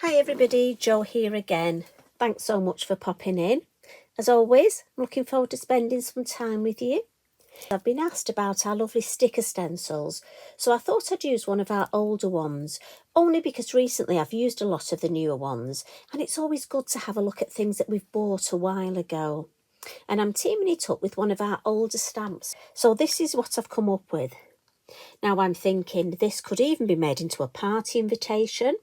Hi everybody, Jo here again. Thanks so much for popping in. As always, I'm looking forward to spending some time with you. I've been asked about our lovely sticker stencils, so I thought I'd use one of our older ones, only because recently I've used a lot of the newer ones, and it's always good to have a look at things that we've bought a while ago. And I'm teaming it up with one of our older stamps, so this is what I've come up with. Now I'm thinking this could even be made into a party invitation.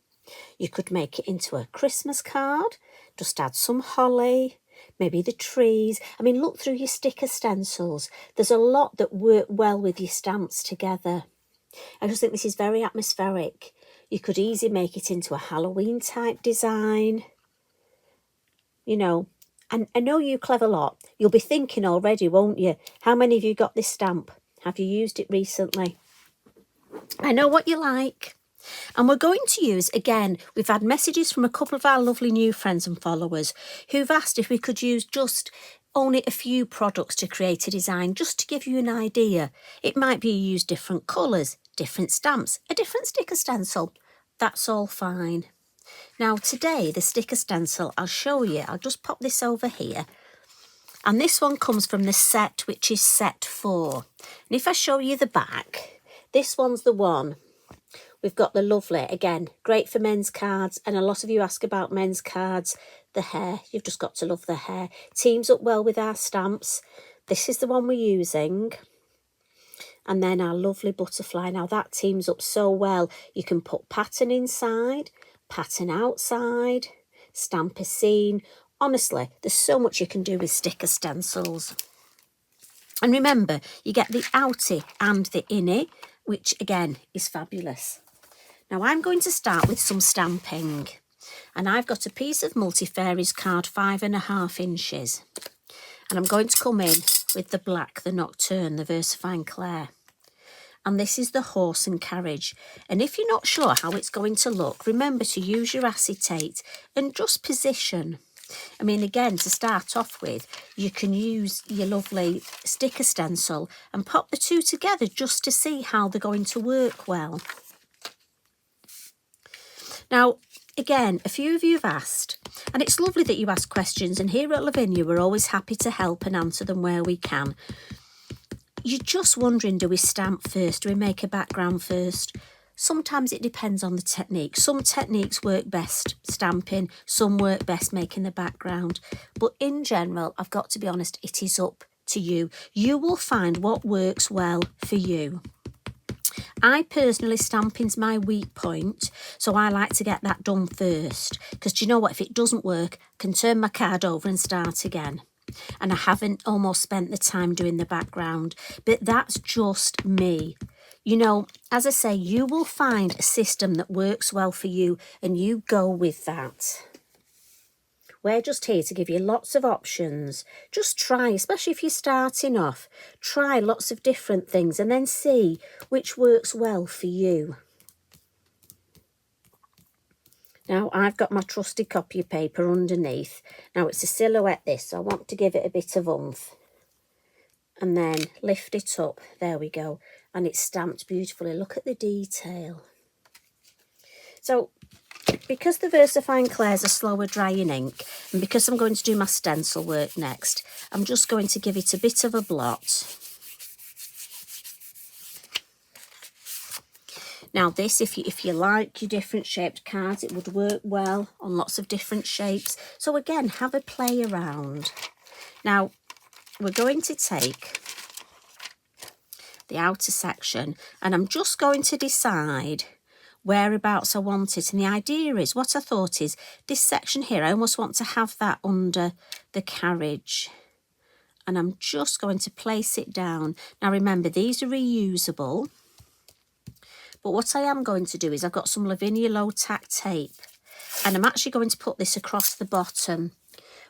You could make it into a Christmas card, just add some holly, maybe the trees. I mean, look through your sticker stencils. There's a lot that work well with your stamps together. I just think this is very atmospheric. You could easily make it into a Halloween type design. You know, and I know you clever lot. You'll be thinking already, won't you? How many of you got this stamp? Have you used it recently? I know what you like. And we're going to use, again, we've had messages from a couple of our lovely new friends and followers who've asked if we could use just only a few products to create a design, just to give you an idea. It might be you use different colours, different stamps, a different sticker stencil. That's all fine. Now today, the sticker stencil, I'll show you. I'll just pop this over here. And this one comes from the set, which is set 4. And if I show you the back, this one's the one. We've got the lovely, again, great for men's cards. And a lot of you ask about men's cards. The hair, you've just got to love the hair. Teams up well with our stamps. This is the one we're using. And then our lovely butterfly. Now that teams up so well. You can put pattern inside, pattern outside, stamp a scene. Honestly, there's so much you can do with sticker stencils. And remember, you get the outie and the innie, which again is fabulous. Now I'm going to start with some stamping, and I've got a piece of Multi-Fairies card 5.5 inches, and I'm going to come in with the black, the Nocturne, the Versafine Clair, and this is the Horse and Carriage. And if you're not sure how it's going to look, remember to use your acetate and just position. I mean, again, to start off with, you can use your lovely sticker stencil and pop the two together just to see how they're going to work well. Now, again, a few of you have asked, and it's lovely that you ask questions, and here at Lavinia, we're always happy to help and answer them where we can. You're just wondering, do we stamp first? Do we make a background first? Sometimes it depends on the technique. Some techniques work best stamping, some work best making the background. But in general, I've got to be honest, it is up to you. You will find what works well for you. I personally, stamping's my weak point, so I like to get that done first. Because do you know what? If it doesn't work, I can turn my card over and start again. And I haven't almost spent the time doing the background. But that's just me. You know, as I say, you will find a system that works well for you, and you go with that. We're just here to give you lots of options. Just try, especially if you're starting off, try lots of different things and then see which works well for you. Now, I've got my trusty copy of paper underneath. Now, it's a silhouette this, so I want to give it a bit of oomph. And then lift it up. There we go. And it's stamped beautifully. Look at the detail. So, because the Versafine Clair's a slower drying ink, and because I'm going to do my stencil work next, I'm just going to give it a bit of a blot. Now this, if you like your different shaped cards, it would work well on lots of different shapes. So again, have a play around. Now, we're going to take the outer section, and I'm just going to decide whereabouts I want it. And the idea is, what I thought is, this section here, I almost want to have that under the carriage. And I'm just going to place it down. Now remember, these are reusable. But what I am going to do is, I've got some Lavinia low tack tape, and I'm actually going to put this across the bottom.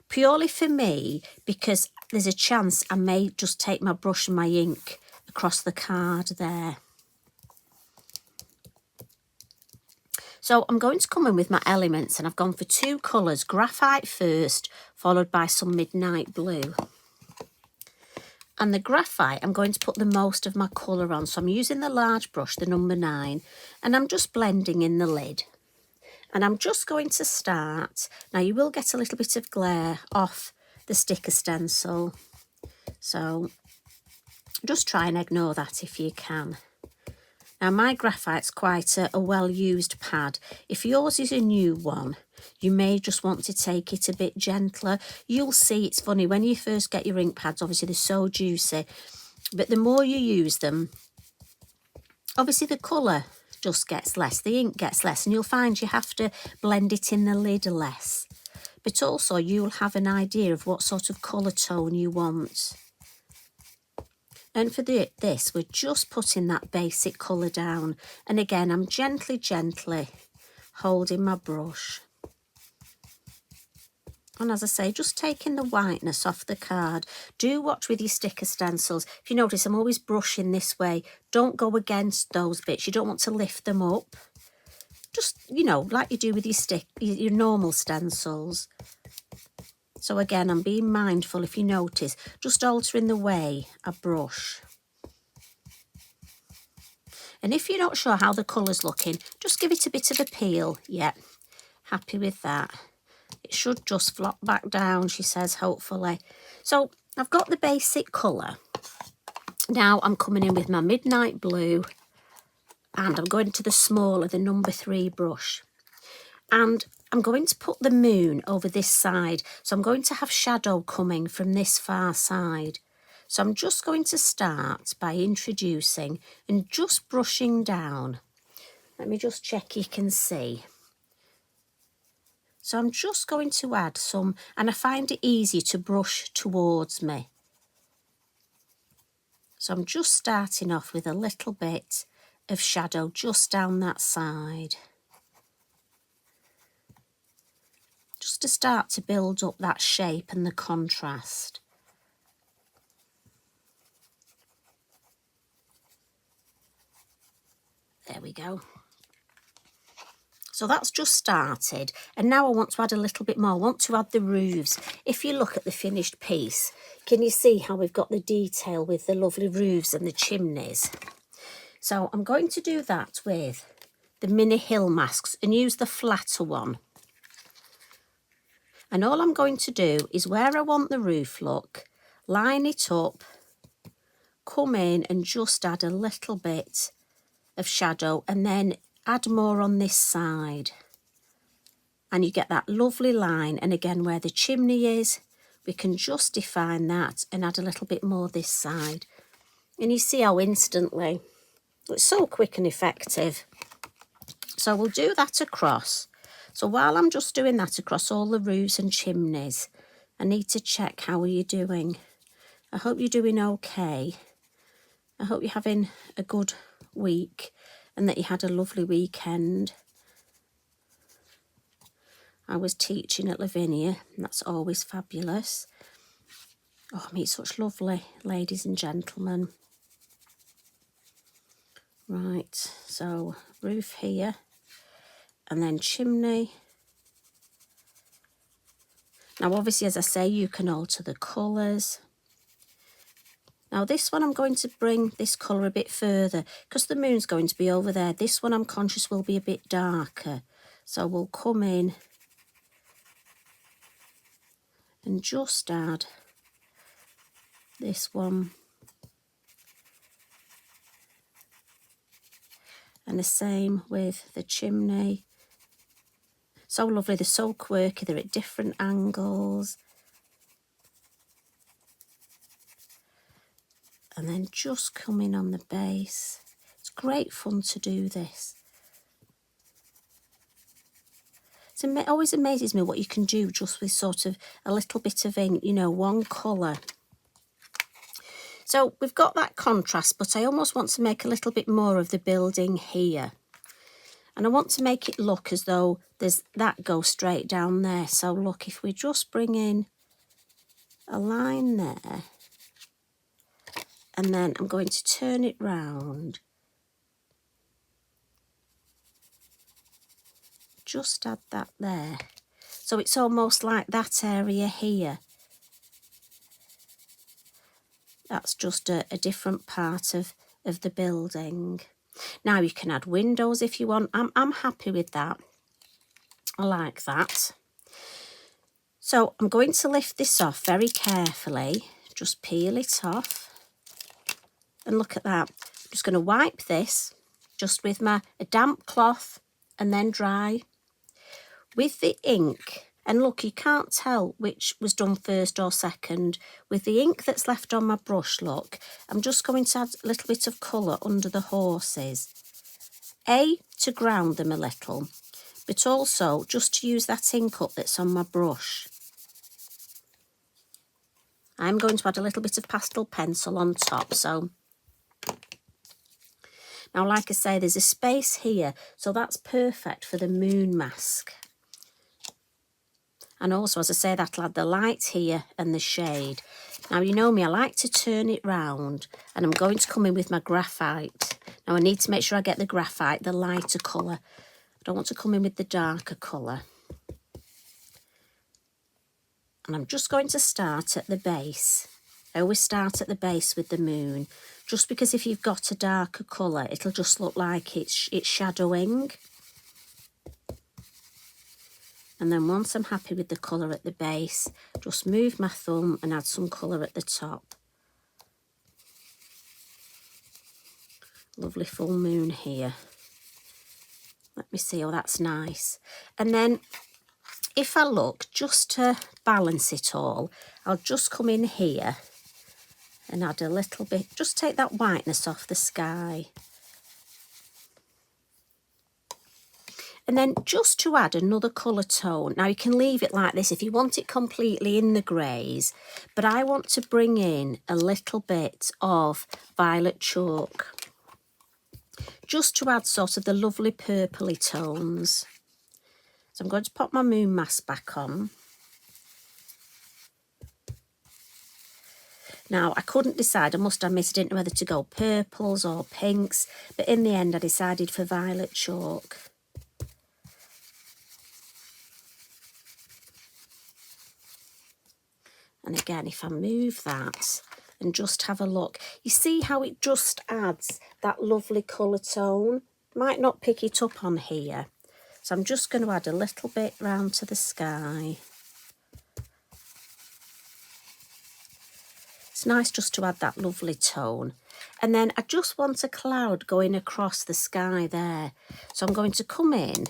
Purely for me, because there's a chance I may just take my brush and my ink across the card there. So I'm going to come in with my elements, and I've gone for 2 colours, graphite first, followed by some midnight blue. And the graphite, I'm going to put the most of my colour on. So I'm using the large brush, the number 9, and I'm just blending in the lid. And I'm just going to start. Now you will get a little bit of glare off the sticker stencil, so just try and ignore that if you can. Now my graphite's quite a well-used pad. If yours is a new one, you may just want to take it a bit gentler. You'll see, it's funny, when you first get your ink pads, obviously they're so juicy, but the more you use them, obviously the colour just gets less, the ink gets less, and you'll find you have to blend it in the lid less. But also you'll have an idea of what sort of colour tone you want. And for this, we're just putting that basic colour down. And again, I'm gently holding my brush. And as I say, just taking the whiteness off the card. Do watch with your sticker stencils. If you notice, I'm always brushing this way. Don't go against those bits. You don't want to lift them up. Just, you know, like you do with your normal stencils. So again, I'm being mindful, if you notice, just altering the way I brush. And if you're not sure how the colour's looking, just give it a bit of a peel. Yeah, happy with that. It should just flop back down, she says, hopefully. So I've got the basic colour. Now I'm coming in with my midnight blue, and I'm going to the smaller, the number 3 brush. And I'm going to put the moon over this side. So I'm going to have shadow coming from this far side. So I'm just going to start by introducing and just brushing down. Let me just check you can see. So I'm just going to add some, and I find it easy to brush towards me. So I'm just starting off with a little bit of shadow just down that side. Just to start to build up that shape and the contrast. There we go. So that's just started, and now I want to add a little bit more. I want to add the roofs. If you look at the finished piece, can you see how we've got the detail with the lovely roofs and the chimneys? So I'm going to do that with the mini hill masks and use the flatter one. And all I'm going to do is where I want the roof look, line it up, come in and just add a little bit of shadow, and then add more on this side. And you get that lovely line. And again, where the chimney is, we can just define that and add a little bit more this side. And you see how instantly, it's so quick and effective. So we'll do that across. So while I'm just doing that across all the roofs and chimneys, I need to check how are you doing. I hope you're doing okay. I hope you're having a good week and that you had a lovely weekend. I was teaching at Lavinia, and that's always fabulous. Oh, I meet such lovely ladies and gentlemen. Right, so roof here, and then chimney. Now, obviously, as I say, you can alter the colours. Now, this one I'm going to bring this colour a bit further because the moon's going to be over there. This one I'm conscious will be a bit darker. So we'll come in and just add this one. And the same with the chimney. So lovely, they're so quirky, they're at different angles. And then just come in on the base. It's great fun to do this. It always amazes me what you can do just with sort of a little bit of ink, you know, one colour. So we've got that contrast, but I almost want to make a little bit more of the building here. And I want to make it look as though there's that goes straight down there. So look, if we just bring in a line there, and then I'm going to turn it round. Just add that there. So it's almost like that area here. That's just a different part of the building. Now you can add windows if you want. I'm happy with that. I like that. So I'm going to lift this off very carefully, just peel it off. And look at that. I'm just going to wipe this just with a damp cloth and then dry. With the ink, and look, you can't tell which was done first or second. With the ink that's left on my brush, look, I'm just going to add a little bit of colour under the horses. To ground them a little, but also just to use that ink up that's on my brush. I'm going to add a little bit of pastel pencil on top, so now, like I say, there's a space here, so that's perfect for the moon mask. And also, as I say, that'll add the light here and the shade. Now, you know me, I like to turn it round, and I'm going to come in with my graphite. Now, I need to make sure I get the graphite, the lighter colour. I don't want to come in with the darker colour. And I'm just going to start at the base. I always start at the base with the moon, just because if you've got a darker colour, it'll just look like it's shadowing. And then once I'm happy with the colour at the base, just move my thumb and add some colour at the top. Lovely full moon here. Let me see, oh, that's nice. And then if I look, just to balance it all, I'll just come in here and add a little bit, just take that whiteness off the sky. And then just to add another colour tone. Now, you can leave it like this if you want it completely in the greys, but I want to bring in a little bit of violet chalk, just to add sort of the lovely purpley tones. So I'm going to pop my moon mask back on. Now, I couldn't decide, I must admit, I didn't know whether to go purples or pinks, but in the end I decided for violet chalk. And again, if I move that and just have a look, you see how it just adds that lovely colour tone? Might not pick it up on here. So I'm just going to add a little bit round to the sky. It's nice just to add that lovely tone. And then I just want a cloud going across the sky there. So I'm going to come in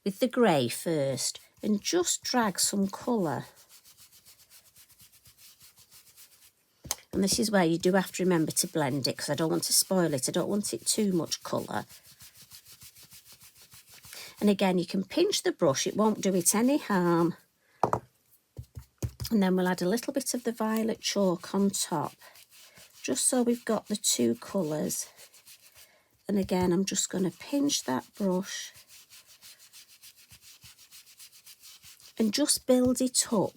with the grey first and just drag some colour. And this is where you do have to remember to blend it, because I don't want to spoil it. I don't want it too much colour. And again, you can pinch the brush. It won't do it any harm. And then we'll add a little bit of the violet chalk on top, just so we've got the two colours. And again, I'm just going to pinch that brush and just build it up.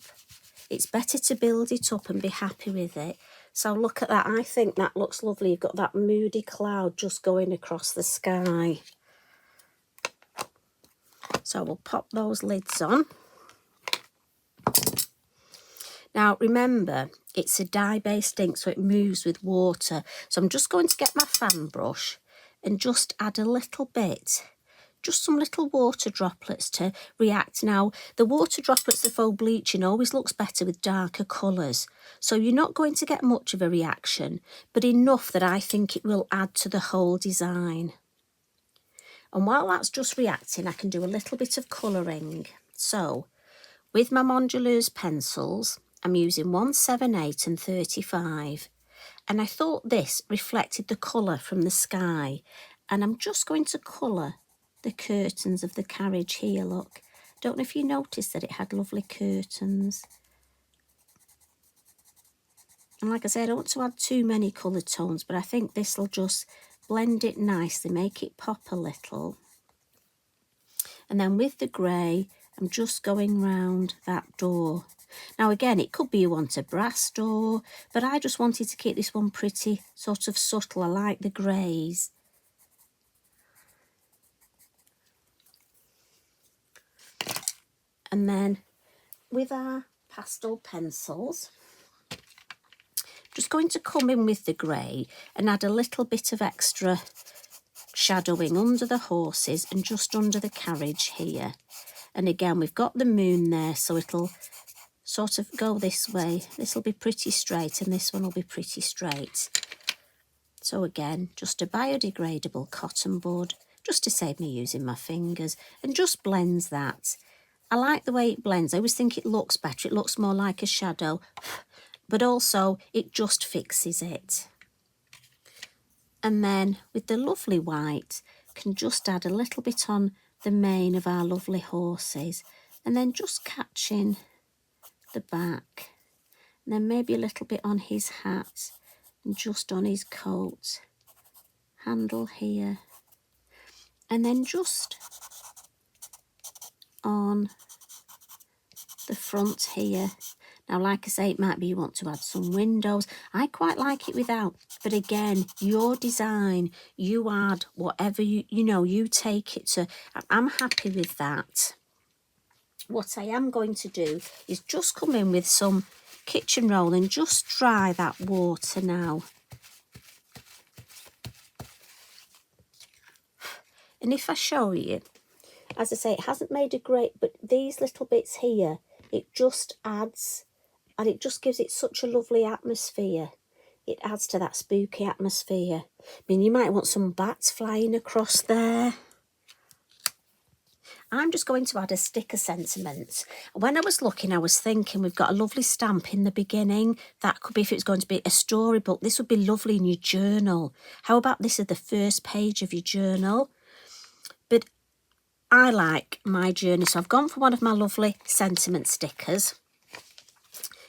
It's better to build it up and be happy with it. So look at that. I think that looks lovely. You've got that moody cloud just going across the sky. So we'll pop those lids on. Now, remember, it's a dye-based ink, so it moves with water. So I'm just going to get my fan brush and just add a little bit, just some little water droplets to react. Now, the water droplets, the faux bleaching, always looks better with darker colours. So you're not going to get much of a reaction, but enough that I think it will add to the whole design. And while that's just reacting, I can do a little bit of colouring. So, with my Mondelez pencils, I'm using 178 and 35. And I thought this reflected the colour from the sky. And I'm just going to colour the curtains of the carriage here, look. Don't know if you noticed that it had lovely curtains. And like I said, I don't want to add too many colour tones, but I think this will just blend it nicely, make it pop a little. And then with the grey, I'm just going round that door. Now again, it could be you want a brass door, but I just wanted to keep this one pretty sort of subtle. I like the greys. And then with our pastel pencils, just going to come in with the grey and add a little bit of extra shadowing under the horses and just under the carriage here. And again, we've got the moon there, so it'll sort of go this way. This will be pretty straight and this one will be pretty straight. So again, just a biodegradable cotton bud, just to save me using my fingers, and just blends that. I like the way it blends. I always think it looks better. It looks more like a shadow, but also it just fixes it. And then with the lovely white, can just add a little bit on the mane of our lovely horses, and then just catching the back, and then maybe a little bit on his hat and just on his coat, handle here, and then just on the front here. Now, like I say, it might be you want to add some windows. I quite like it without, but again, your design, you add whatever you take it to. I'm happy with that. What I am going to do is just come in with some kitchen roll and just dry that water now. And if I show you, as I say, it hasn't made a great, but these little bits here, it just adds, and it just gives it such a lovely atmosphere. It adds to that spooky atmosphere. I mean, you might want some bats flying across there. I'm just going to add a sticker sentiment. When I was looking, I was thinking we've got a lovely stamp in the beginning. That could be if it's going to be a storybook. This would be lovely in your journal. How about this at the first page of your journal? But I like my journey, so I've gone for one of my lovely sentiment stickers.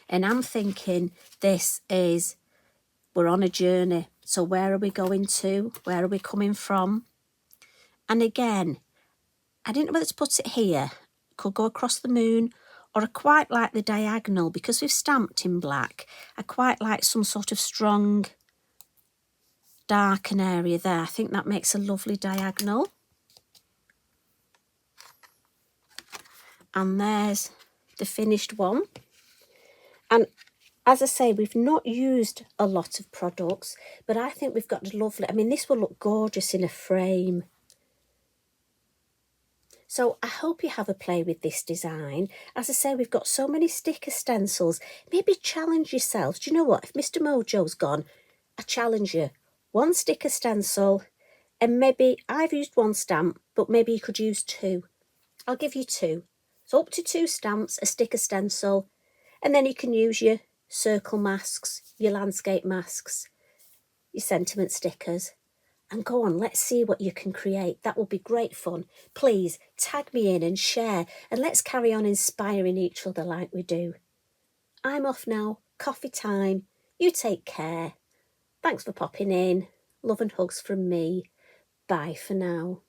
And I'm thinking this is, we're on a journey. So where are we going to? Where are we coming from? And again, I didn't know whether to put it here. Could go across the moon, or I quite like the diagonal because we've stamped in black. I quite like some sort of strong darken area there. I think that makes a lovely diagonal. And there's the finished one. And as I say, we've not used a lot of products, but I think we've got a lovely, I mean, this will look gorgeous in a frame. So I hope you have a play with this design. As I say, we've got so many sticker stencils. Maybe challenge yourselves. Do you know what? If Mr. Mojo's gone, I challenge you. One sticker stencil, and maybe I've used one stamp, but maybe you could use two. I'll give you two. So up to 2 stamps, a sticker stencil, and then you can use your circle masks, your landscape masks, your sentiment stickers. And go on, let's see what you can create. That will be great fun. Please tag me in and share, and let's carry on inspiring each other like we do. I'm off now. Coffee time. You take care. Thanks for popping in. Love and hugs from me. Bye for now.